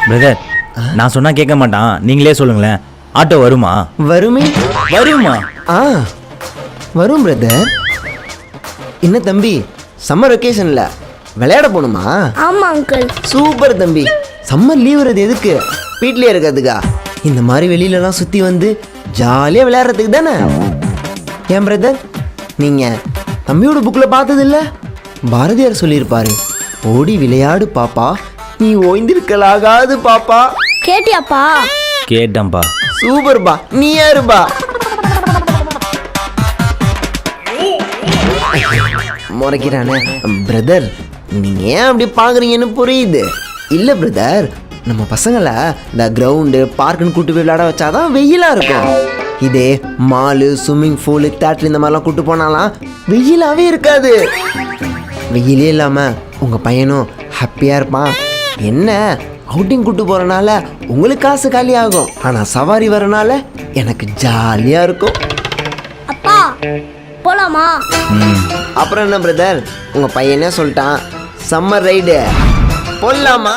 Brother, நான் சொன்னா கேட்க மாட்டான், நீங்களே சொல்லுங்களேன். ஆட்டோ வருமா? வருமா? ஆ வரும் பிரதர். என்ன தம்பி, சம்மர் வெக்கேஷன்ல விளையாட போகணுமா? ஆமா அங்கிள். சூப்பர் தம்பி. சம்மர் லீவ் வருது எதுக்கு? வீட்லயே இருக்கிறதுக்கா? இந்த மாதிரி வெளியிலலாம் சுற்றி வந்து ஜாலியாக விளையாடுறதுக்கு தானே. ஏன் பிரதர், நீங்கள் தம்பியோட புக்கில் பார்த்ததில்ல? பாரதியார் சொல்லியிருப்பாரு, ஓடி விளையாடு பாப்பா, நீ ஓய்ந்திருக்கலாகாது பாப்பா. கேட்டியாப்பா? கேட்டேன்பா. சூப்பர்பா. நீ யாருப்பா? முறைக்கிறானே பிரதர். நீங்க ஏன் அப்படி பாக்குறீங்கன்னு புரியுது. இல்ல பிரதர், நம்ம பசங்களை இந்த கிரவுண்டு பார்க்குன்னு கூட்டு போய் விளையாட வச்சாதான் வெயிலா இருக்கும். இதே மாலு, ஸ்விம்மிங் பூலு, தேட்டர் இந்த மாதிரிலாம் கூட்டு போனாலாம் வெயிலாவே இருக்காது. வெயிலே இல்லாம உங்க பையனும் ஹாப்பியா இருப்பான். என்ன அவுட்டிங் கூட்டு போறனால உங்களுக்கு காசு காலி ஆகும், ஆனா சவாரி வரனால எனக்கு ஜாலியா இருக்கும். அப்பா போலாமா? அப்புறம் என்ன பிரதர், உங்க பையனே சொல்லிட்டான் சம்மர் ரைடு போடலாமா?